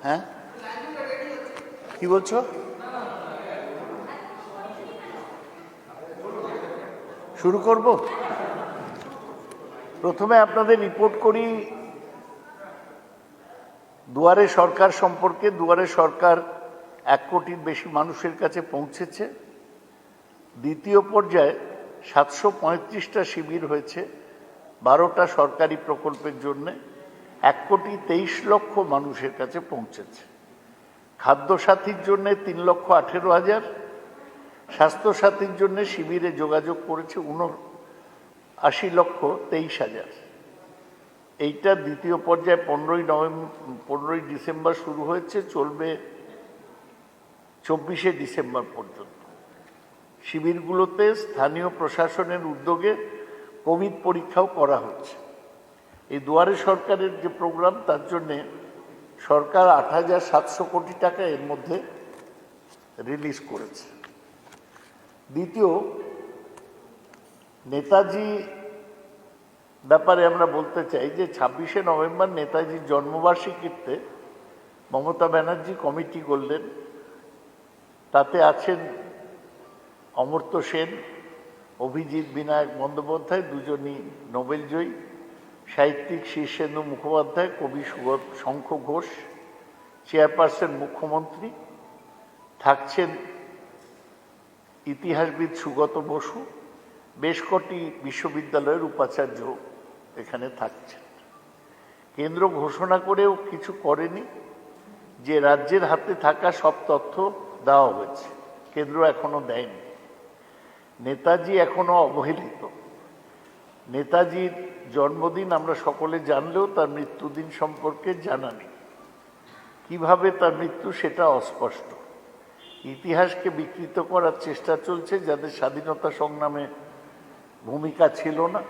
হ্যাঁ, কি বলছো? শুরু করব। প্রথমে আপনাদের রিপোর্ট করি দুয়ারে সরকার সম্পর্কে। দুয়ারে সরকার 1 কোটির বেশি মানুষের কাছে পৌঁছেছে। দ্বিতীয় পর্যায়ে 735টা শিবির হয়েছে 12টা সরকারি প্রকল্পের জন্য 1,23,00,000 মানুষের কাছে পৌঁছেছে। খাদ্যসাথীর জন্য 3,18,000, স্বাস্থ্যসাথীর জন্য শিবিরে যোগাযোগ করেছে 79,23,000। এইটা দ্বিতীয় পর্যায়ে 15ই ডিসেম্বর শুরু হয়েছে, চলবে 24শে ডিসেম্বর পর্যন্ত। শিবিরগুলোতে স্থানীয় প্রশাসনের উদ্যোগে কোভিড পরীক্ষাও করা হচ্ছে। এই দুয়ারে সরকারের যে প্রোগ্রাম, তার জন্যে সরকার 8,700 কোটি টাকা এর মধ্যে রিলিজ করেছে। দ্বিতীয়, নেতাজি ব্যাপারে আমরা বলতে চাই যে 26শে নভেম্বর নেতাজির জন্মবার্ষিকীতে মমতা ব্যানার্জি কমিটি করলেন। তাতে আছেন অমর্ত্য সেন, অভিজিৎ বিনায়ক বন্দ্যোপাধ্যায়, দুজনই নোবেলজয়ী, সাহিত্যিক শীর্ষেন্দু মুখোপাধ্যায়, কবি শঙ্খ ঘোষ, চেয়ারপারসন মুখ্যমন্ত্রী, থাকছেন ইতিহাসবিদ সুগত বসু, বেশ কটি বিশ্ববিদ্যালয়ের উপাচার্য এখানে থাকছেন। কেন্দ্র ঘোষণা করেও কিছু করেনি যে রাজ্যের হাতে থাকা সব তথ্য দেওয়া হয়েছে, কেন্দ্র এখনো দেয়নি। নেতাজি এখনো অবহেলিত। নেতাজির জন্মদিন আমরা সকলে জানলেও তার মৃত্যুদিন সম্পর্কে জানা নেই। কিভাবে তার মৃত্যু সেটা অস্পষ্ট। ইতিহাসকে বিকৃত করার চেষ্টা চলছে, যাদের স্বাধীনতা সংগ্রামে ভূমিকা ছিল না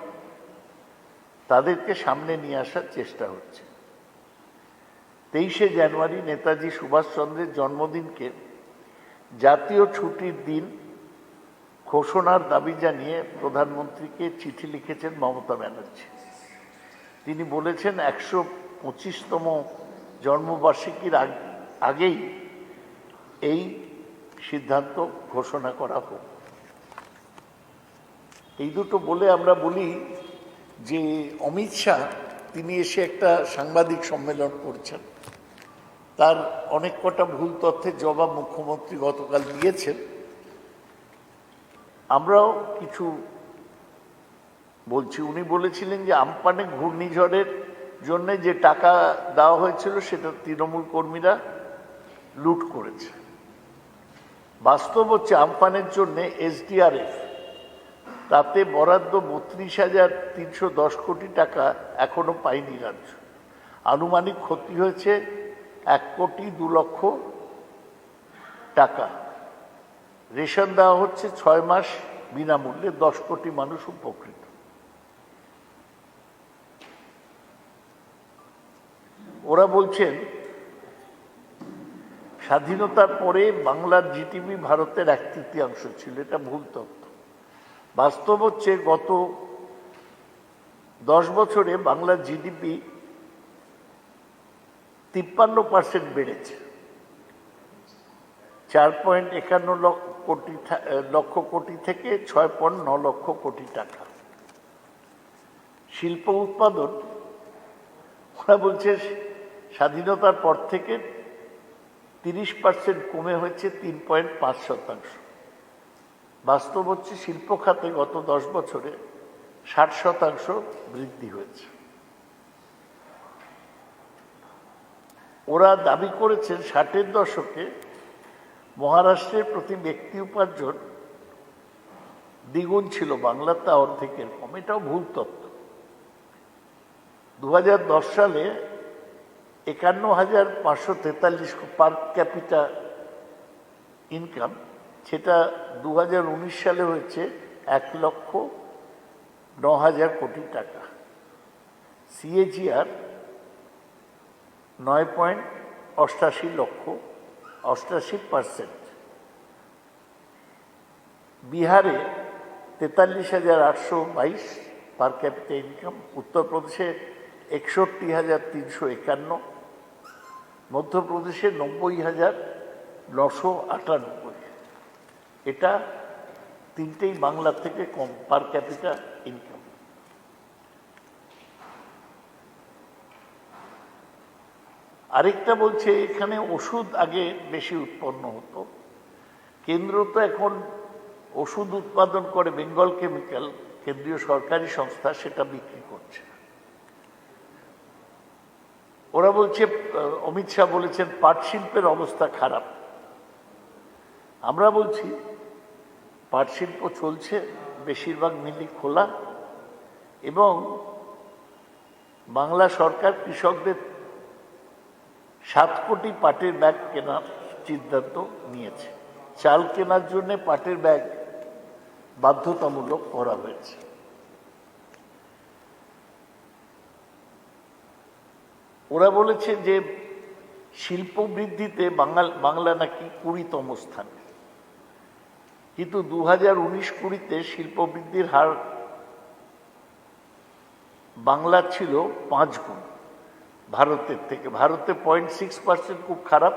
তাদেরকে সামনে নিয়ে আসার চেষ্টা হচ্ছে। 23শে জানুয়ারি নেতাজি সুভাষচন্দ্রের জন্মদিনকে জাতীয় ছুটির দিন ঘোষণার দাবি জানিয়ে প্রধানমন্ত্রীকে চিঠি লিখেছেন মমতা ব্যানার্জি। তিনি বলেছেন 125তম জন্মবার্ষিকীর আগেই এই সিদ্ধান্ত ঘোষণা করা হোক। এই দুটো বলে আমরা বলি যে অমিত শাহ তিনি এসে একটা সাংবাদিক সম্মেলন করছেন, তার অনেক কটা ভুল তথ্যের জবাব মুখ্যমন্ত্রী গতকাল দিয়েছেন। আমরাও কিছু বলছি। উনি বলেছিলেন যে আমপানে ঘূর্ণিঝড়ের জন্য যে টাকা দেওয়া হয়েছিল সেটা তৃণমূল কর্মীরা লুট করেছে। বাস্তব হচ্ছে আমপানের জন্য SDRF তাতে বরাদ্দ 32,310 কোটি টাকা এখনো পায়নি রাজ্য। আনুমানিক ক্ষতি হয়েছে 1,02,00,000 টাকা। রেশন দেওয়া হচ্ছে 6 মাস বিনামূল্যে, 10 কোটি মানুষ উপকৃত। ওরা বলছেন স্বাধীনতার পরে বাংলার GDP ভারতের 1/3 ছিল। এটা ভুল তথ্য। বাস্তব হচ্ছে গত 10 বছরে বাংলার GDP 53% বেড়েছে, 4.51 লক্ষ কোটি থেকে 6.9 লক্ষ কোটি টাকা। শিল্প উৎপাদন ওরা বলছে স্বাধীনতার পর থেকে 30% কমে হয়েছে 3.5%। বাস্তব হচ্ছে শিল্প খাতে গত 10 বছরে 60% বৃদ্ধি হয়েছে। ওরা দাবি করেছেন 60-এর দশকে মহারাষ্ট্রের প্রতি ব্যক্তি উপার্জন দ্বিগুণ ছিল, বাংলাতে অর্ধেকের কম। এটাও ভুল তথ্য। 2010 সালে 51,543 পার ক্যাপিটা ইনকাম, সেটা 2019 সালে হয়েছে 1,09,000 কোটি টাকা। CAGR 9.88%। বিহারে 43,822 পার ক্যাপিটা ইনকাম, উত্তরপ্রদেশে 61,351, মধ্যপ্রদেশে 90,998, এটা তিনটেই বাংলার থেকে কম পার ক্যাপিটা ইনকাম। আরেকটা বলছে এখানে ওষুধ আগে বেশি উৎপন্ন হতো, কেন্দ্র তো এখন ওষুধ উৎপাদন করে বেঙ্গল কেমিক্যাল, কেন্দ্রীয় সরকারি সংস্থা, সেটা বিক্রি করছে। ওরা বলছে, অমিত শাহ বলেছেন পাট শিল্পের অবস্থা খারাপ। আমরা বলছি পাট শিল্প চলছে, বেশিরভাগ মিলই খোলা, এবং বাংলা সরকার কৃষকদের 7 কোটি পাটের ব্যাগ কেনার সিদ্ধান্ত নিয়েছে। চাল কেনার জন্য পাটের ব্যাগ বাধ্যতামূলক করা হয়েছে। ওরা বলেছে যে শিল্প বৃদ্ধিতে বাংলা নাকি 20তম স্থানে, কিন্তু 2019-20 শিল্প বৃদ্ধির হার বাংলা ছিল 5 গুণ ভারতের থেকে। ভারতে 0.6% খুব খারাপ,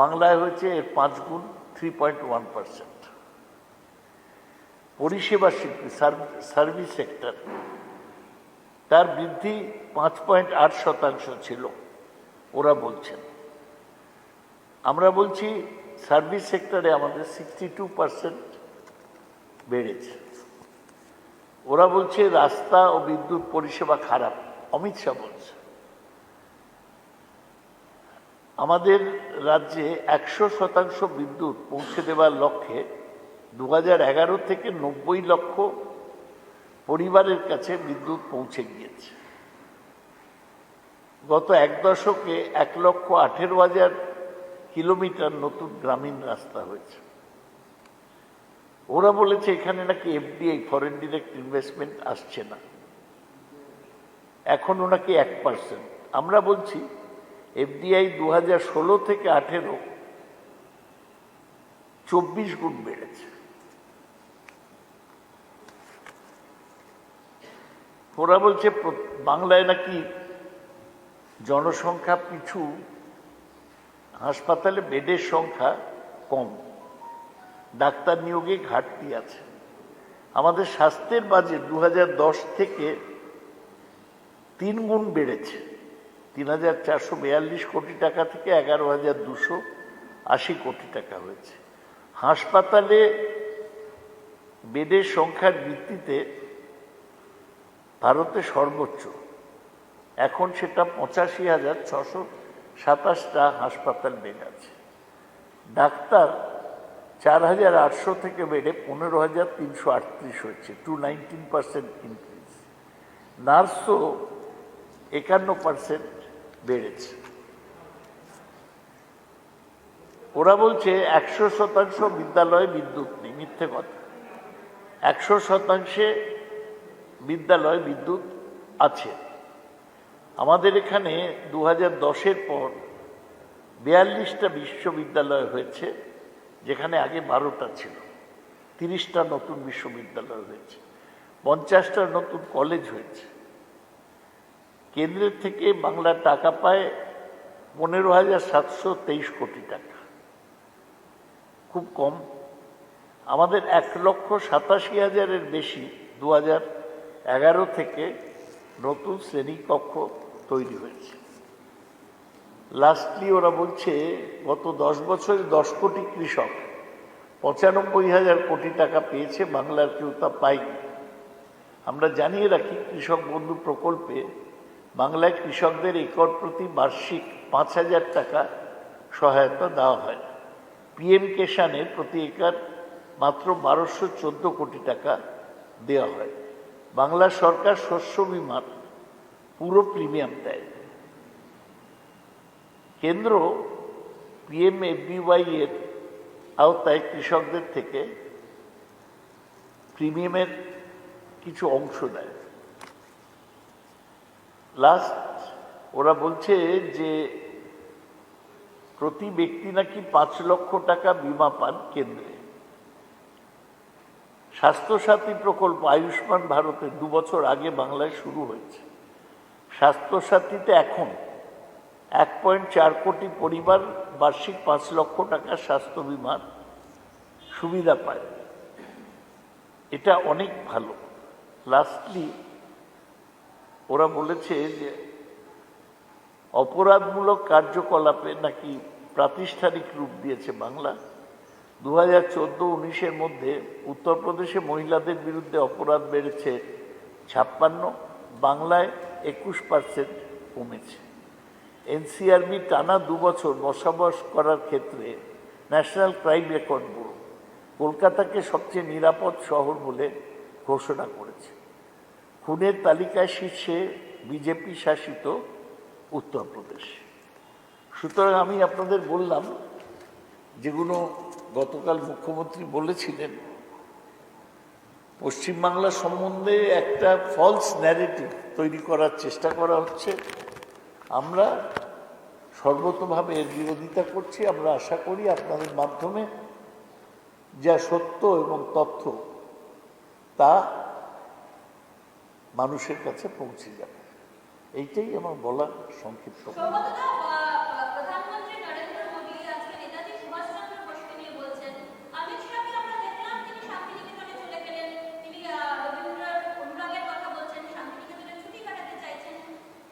বাংলায় হয়েছে এর 5 গুণ 3.1%। পরিষেবা শিল্পী সার্ভিস সেক্টর, তার বৃদ্ধি 5.8% ছিল ওরা বলছেন। আমরা বলছি সার্ভিস সেক্টরে আমাদের 62% বেড়েছে। ওরা বলছে রাস্তা ও বিদ্যুৎ পরিষেবা খারাপ, অমিত শাহ বলছে। আমাদের রাজ্যে 100% বিদ্যুৎ পৌঁছে দেওয়ার লক্ষ্যে 2011 থেকে 90 লক্ষ পরিবারের কাছে বিদ্যুৎ পৌঁছে গিয়েছে। গত 1 দশকে 1,18,000 কিলোমিটার নতুন গ্রামীণ রাস্তা হয়েছে। ওরা বলেছে এখানে নাকি এফডিআই, ফরেন ডিরেক্ট ইনভেস্টমেন্ট, আসছে না, এখনো নাকি 1%। আমরা বলছি এফডিআই 2016 থেকে 18 24 গুণ বেড়েছে। ওরা বলছে বাংলায় নাকি জনসংখ্যা পিছু হাসপাতালে বেডের সংখ্যা কম, ডাক্তার নিয়োগে ঘাটতি আছে। আমাদের স্বাস্থ্যের বাজেট 2010 থেকে 3 গুণ বেড়েছে, 3,442 কোটি টাকা থেকে 11,280 কোটি টাকা হয়েছে। হাসপাতালে বেডের সংখ্যার ভিত্তিতে ভারতে সর্বোচ্চ, এখন সেটা 85,627টা হাসপাতাল বেড আছে। ডাক্তার 4,800 থেকে বেড়ে 15,338 হয়েছে, 219% ইনক্রিজ। নার্সও 51% বেড়েছে। ওরা বলছে 100% বিদ্যালয়ে বিদ্যুৎ নেই, মিথ্যে কথা। 100% বিদ্যালয়ে বিদ্যুৎ আছে। আমাদের এখানে 2010-এর পর 42টা বিশ্ববিদ্যালয় হয়েছে, যেখানে আগে 12টা ছিল। 30টা নতুন বিশ্ববিদ্যালয় হয়েছে, 50টা নতুন কলেজ হয়েছে। কেন্দ্রের থেকে বাংলা টাকা পায় 15,723 কোটি টাকা, খুব কম। আমাদের 1,87,000-এর বেশি 2011 থেকে নতুন শ্রেণীকক্ষ তৈরি হয়েছে। লাস্টলি ওরা বলছে গত 10 বছরে 10 কোটি কৃষক 95,000 কোটি টাকা পেয়েছে, বাংলার কেউ তা পায়নি। আমরা জানিয়ে রাখি, কৃষক বন্ধু প্রকল্পে বাংলায় কৃষকদের একর প্রতি বার্ষিক 5,000 টাকা সহায়তা দেওয়া হয়। পিএম কিষাণের প্রতি একর মাত্র 1,214 কোটি টাকা দেওয়া হয়। বাংলা সরকার শস্য বীমার পুরো প্রিমিয়াম দেয়। কেন্দ্র পিএমএফবিওয়াই এর আওতায় কৃষকদের থেকে প্রিমিয়ামের কিছু অংশ দেয়। লাস্ট ওরা বলছে যে প্রতি ব্যক্তি নাকি 5 লক্ষ টাকা বিমা পান কেন্দ্রে। স্বাস্থ্যসাথী প্রকল্প আয়ুষ্মান ভারতে 2 বছর আগে বাংলায় শুরু হয়েছে। স্বাস্থ্যসাথীতে এখন 1.4 কোটি পরিবার বার্ষিক 5 লক্ষ টাকার স্বাস্থ্য বীমার সুবিধা পায়। এটা অনেক ভালো। লাস্টলি ওরা বলেছে যে অপরাধমূলক কার্যকলাপে নাকি প্রাতিষ্ঠানিক রূপ দিয়েছে বাংলা। 2014-19-এর মধ্যে উত্তরপ্রদেশে মহিলাদের বিরুদ্ধে অপরাধ বেড়েছে 56, বাংলায় 21% কমেছে। এনসিআরবি টানা 2 বছর বসবাস করার ক্ষেত্রে ন্যাশনাল ক্রাইম রেকর্ড ব্যুরো কলকাতাকে সবচেয়ে নিরাপদ শহর বলে ঘোষণা করেছে। খুনের তালিকায় শীর্ষে বিজেপি শাসিত উত্তরপ্রদেশ। সুতরাং আমি আপনাদের বললাম যেগুলো গতকাল মুখ্যমন্ত্রী বলেছিলেন, পশ্চিমবাংলা সম্বন্ধে একটা ফলস ন্যারেটিভ তৈরি করার চেষ্টা করা হচ্ছে। আমরা সর্বতোভাবে এর বিরোধিতা করছি। আমরা আশা করি আপনাদের মাধ্যমে যা সত্য এবং তথ্য তা মানুষের কাছে পৌঁছে যাবে। এইটাই আমার বলার সংক্ষিপ্ত। প্রধানমন্ত্রী নরেন্দ্র মোদী আজকে নেতাজি সুভাষচন্দ্র বোসকে নিয়ে বলছেন, অমিত শাহকে আমরা দেখলাম তিনি শান্তিনিকেতনে চলে গেলেন, তিনি রবীন্দ্রের অনুরাগের কথা বলছেন, শান্তিনিকেতনে ছুটি কাটাতে চাইছেন।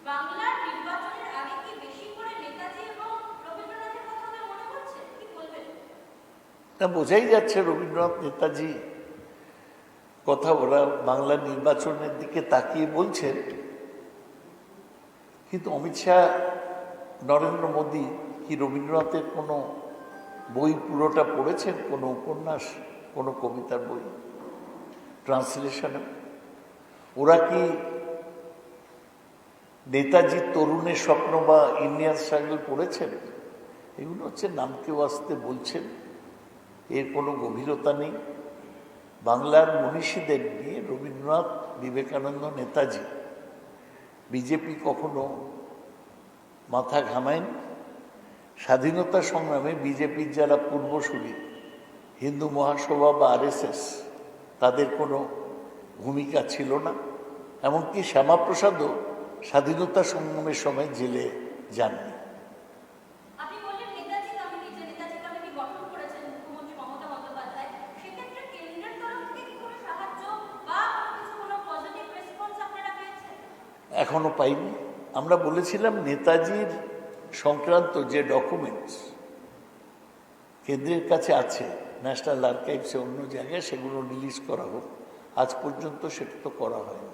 বাংলার নির্বাচনের আগে কি বেশি করে নেতাজি এবং রবীন্দ্রনাথের কথা ওদের মনে পড়ছে? কি বলবেন? তা বোঝাই যাচ্ছে রবীন্দ্রনাথ নেতাজি কথা ওরা বাংলার নির্বাচনের দিকে তাকিয়ে বলছেন। কিন্তু অমিত শাহ, নরেন্দ্র মোদী কি রবীন্দ্রনাথের কোনো বই পুরোটা পড়েছেন? কোনো উপন্যাস, কোনো কবিতার বই ট্রান্সলেশনে? ওরা কি নেতাজির তরুণের স্বপ্ন বা ইন্ডিয়ান স্ট্রাগল পড়েছেন? এগুলো হচ্ছে নামকে আসতে বলছেন, এর কোনো গভীরতা নেই। বাংলার মনীষীদের নিয়ে রবীন্দ্রনাথ, বিবেকানন্দ, নেতাজি বিজেপি কখনো মাথা ঘামায়নি। স্বাধীনতা সংগ্রামে বিজেপির যারা পূর্বসূরি, হিন্দু মহাসভা বা আরএসএস, তাদের কোনো ভূমিকা ছিল না। এমনকি শ্যামাপ্রসাদও স্বাধীনতা সংগ্রামের সময় জেলে যাননি। এখনো পাইনি। আমরা বলেছিলাম নেতাজির সংক্রান্ত যে ডকুমেন্টস কেন্দ্রের কাছে আছে, ন্যাশনাল আর্কাইভসে, অন্য জায়গায়, সেগুলো রিলিজ করা হোক। আজ পর্যন্ত সেটা তো করা হয়নি।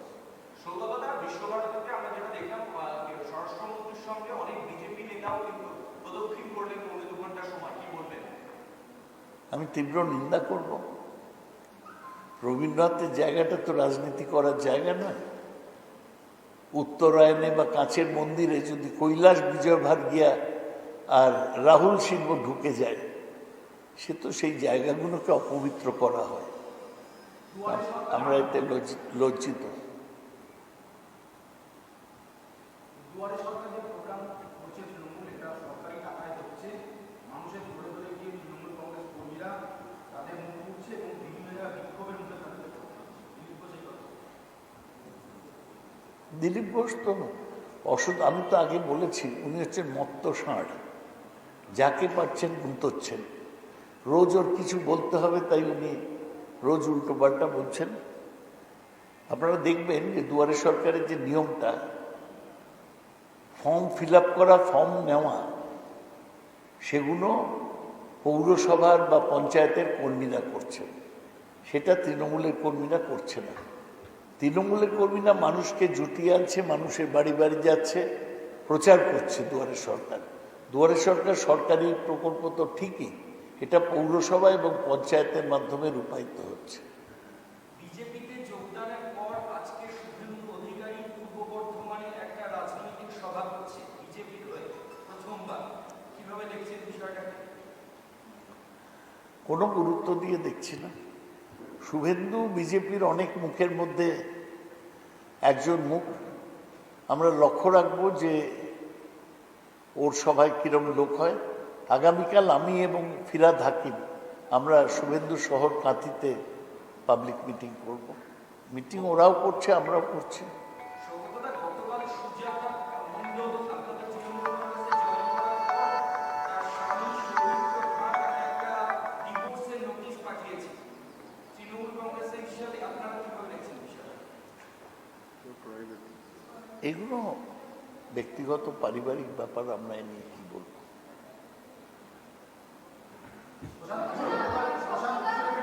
আমি তীব্র নিন্দা করব। রবীন্দ্রনাথের জায়গাটা তো রাজনীতি করার জায়গা নয়। উত্তরায়ণে বা কাঁচের মন্দিরে যদি কৈলাস বিজয় ভারগিয়া আর রাহুল সিংহ ঢুকে যায়, সে তো সেই জায়গাগুলোকে অপবিত্র করা হয়। আমরা এতে লজ্জিত। দিলীপ ঘোষ তো আমি তো আগে বলেছি, উনি হচ্ছেন মত্ত ষাঁড়, যাকে পাচ্ছেন গুঁতোচ্ছেন। রোজ ওর কিছু বলতে হবে তাই উনি রোজ উল্টো পাল্টা বলছেন। আপনারা দেখবেন যে দুয়ারে সরকারের যে নিয়মটা, ফর্ম ফিল আপ করা, ফর্ম নেওয়া, সেগুলো পৌরসভার বা পঞ্চায়েতের কর্মীরা করছে, সেটা তৃণমূলের কর্মীরা করছে না। তৃণমূলের কর্মীরা মানুষকে জুটিয়ে আনছে, মানুষের বাড়ি বাড়ি যাচ্ছে, প্রচার করছে দুয়ারে সরকার। দুয়ারে সরকার সরকারি প্রকল্প তো ঠিকই, এটা পৌরসভা এবং পঞ্চায়েতের মাধ্যমে রূপায়িত হচ্ছে। বিজেপিতে যোগদানের পর আজকে শুভেন্দু অধিকারী পূর্ব বর্ধমানে একটা রাজনৈতিক সভা করছে বিজেপির হয়ে, প্রথমবার। কিভাবে দেখছেন বিষয়টাকে? কোনো গুরুত্ব দিয়ে দেখছি না। শুভেন্দু বিজেপির অনেক মুখের মধ্যে একজন মুখ। আমরা লক্ষ্য রাখবো যে ওর সভায় কিরম লোক হয়। আগামীকাল আমি এবং ফিরাদ হাকিম আমরা শুভেন্দু শহর কাঁথিতে পাবলিক মিটিং করব। মিটিং ওরাও করছে, আমরাও করছি। গতকাল সুজাতা মণ্ডল আপনাদের তৃণমূল কংগ্রেসের এগুলো ব্যক্তিগত পারিবারিক ব্যাপার, আমরা এ নিয়ে কি বলবো।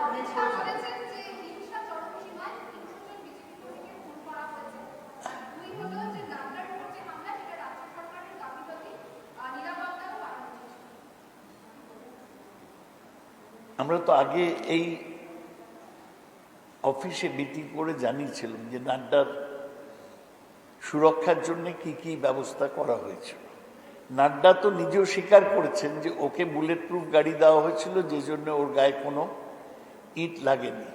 অমিত শাহ বলেছেন যে হিংসা চরম সীমায় ৩০০ জন বিজেপি কর্মীকে খুন করা হয়েছে। দুই হলো যে নাড্ডার উপর যে হামলা, সেটা রাজ্য সরকারের গাফিলতি, নিরাপত্তাও বাড়ানো হয়েছে। আমরা তো আগে এই অফিসে মিটিং করে জানিয়েছিলাম যে নাড্ডার সুরক্ষার জন্য কি কি ব্যবস্থা করা হয়েছিল। নাড্ডা তো নিজেও স্বীকার করেছেন যে ওকে বুলেট প্রুফ গাড়ি দেওয়া হয়েছিল, যে জন্য ওর গায়ে কোনো ইট লাগেনি।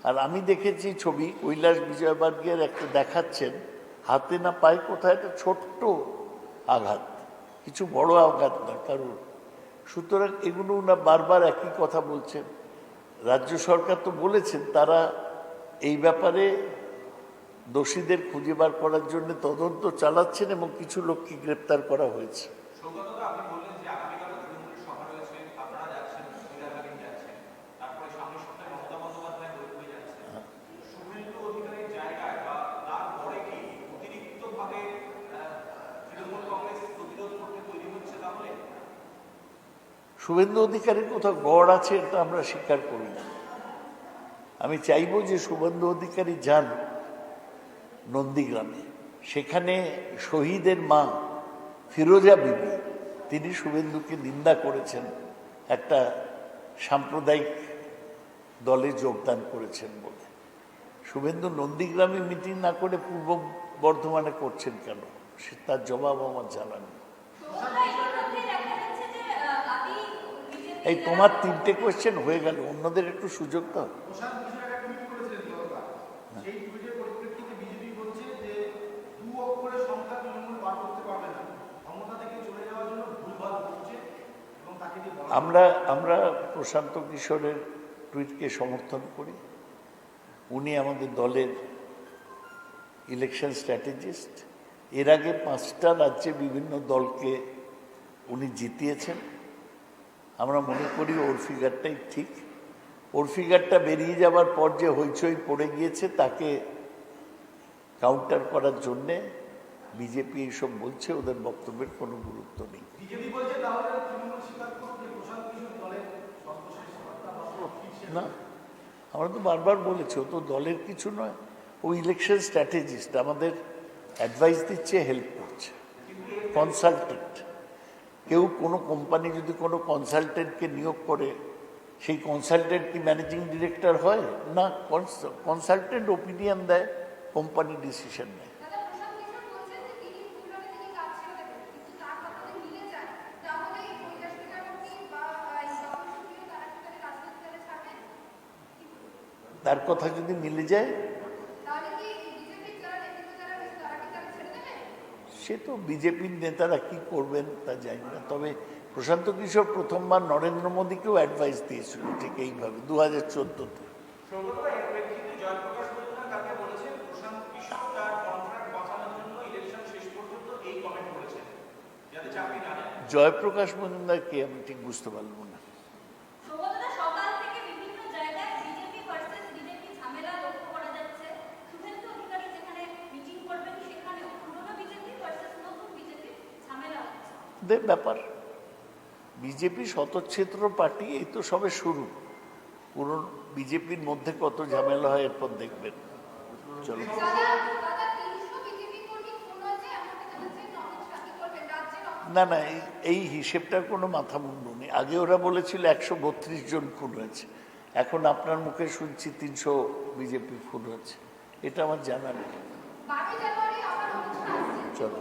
আর আমি দেখেছি ছবি, কৈলাস বিজয়বর্গীয় একটা দেখাচ্ছেন, হাতে না পায়ে কোথায় একটা ছোট্ট আঘাত, কিছু বড় আঘাত না কারোর। সুতরাং এগুলো না বারবার একই কথা বলছেন। রাজ্য সরকার তো বলেছেন তারা এই ব্যাপারে দোষীদের খুঁজে বার করার জন্য তদন্ত চালাচ্ছেন এবং কিছু লোককে গ্রেপ্তার করা হয়েছে। সৌগতদা, আপনি বললেন যে আগামীকাল তৃণমূলের সভা রয়েছে, আপনারা যাচ্ছেন, সুবিধাকালীন যাচ্ছেন, তারপরে সামনের সপ্তাহে মমতা বন্দ্যোপাধ্যায় বৈঠকে যাচ্ছেন। শুভেন্দু অধিকারীর জায়গায় বা তারপরে কি অতিরিক্তভাবে তৃণমূল কংগ্রেস প্রতিরোধ করতে তৈরি হচ্ছে? তাহলে শুভেন্দু অধিকারীর কোথাও গড় আছে এটা আমরা স্বীকার করি না। আমি চাইব যে শুভেন্দু অধিকারী যান নন্দীগ্রামে, সেখানে শহীদের মা ফিরোজা বিবি তিনি শুভেন্দুকে নিন্দা করেছেন, একটা সাম্প্রদায়িক দলে যোগদান করেছেন বলে। শুভেন্দু নন্দীগ্রামে মিটিং না করে পূর্ব বর্ধমানে করছেন কেন, সে তার জবাব আমার জানা নেই। এই তোমার 3টে কোয়েশ্চেন হয়ে গেল, অন্যদের একটু সুযোগ দাও। আমরা প্রশান্ত কিশোরের টুইটকে সমর্থন করি। উনি আমাদের দলের ইলেকশন স্ট্র্যাটেজিস্ট। এর আগে 5টা রাজ্যে বিভিন্ন দলকে উনি জিতিয়েছেন। আমরা মনে করি ওর ফিগারটাই ঠিক। ওর ফিগারটা বেরিয়ে যাওয়ার পর যে হইচই পড়ে গিয়েছে, তাকে কাউন্টার করার জন্যে বিজেপি এইসব বলছে, ওদের বক্তব্যের কোনো গুরুত্ব নেই। না, আমরা তো বারবার বলেছি ও তো দলের কিছু নয়, ও ইলেকশন স্ট্র্যাটেজিস্ট, আমাদের অ্যাডভাইস দিচ্ছে, হেল্প করছে, কনসালটেন্ট। কেউ কোনো কোম্পানি যদি কোনো কনসালটেন্টকে নিয়োগ করে, সেই কনসালটেন্ট কি ম্যানেজিং ডিরেক্টর হয় না? কনসালটেন্ট ওপিনিয়ন দেয়, কোম্পানি ডিসিশন নেয়। তার কথা যদি মিলে যায় সে তো বিজেপির নেতারা কি করবেন তা জানি না। তবে প্রশান্ত কিশোর প্রথমবার নরেন্দ্র মোদীকেও অ্যাডভাইস দিয়েছিল ঠিক এইভাবে 2014-তে। জয়প্রকাশ মজুমদার কে আমি ঠিক বুঝতে পারলাম না। ব্যাপার বিজেপি শতক্ষেত্র পার্টি, এই তো সবে শুরু। পুরো বিজেপির মধ্যে কত ঝামেলা হয় এরপর দেখবেন। চলো, না না, এই হিসেবটার কোনো মাথা মুন্ডু নেই। আগে ওরা বলেছিল 132 জন খুন হয়েছে, এখন আপনার মুখে শুনছি 300 বিজেপি খুন হয়েছে। এটা আমার জানা নেই। চলো,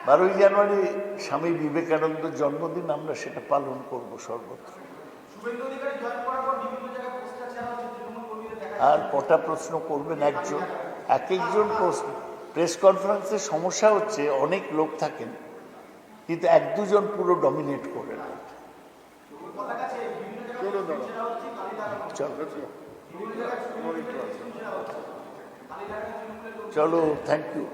12ই জানুয়ারি স্বামী বিবেকানন্দের জন্মদিন, আমরা সেটা পালন করব সর্বত্র। আর কটা প্রশ্ন করবেন একজন, এক একজন প্রশ্ন। প্রেস কনফারেন্সের সমস্যা হচ্ছে অনেক লোক থাকেন, কিন্তু 1-2 জন পুরো ডমিনেট করেন। চলো, থ্যাংক ইউ।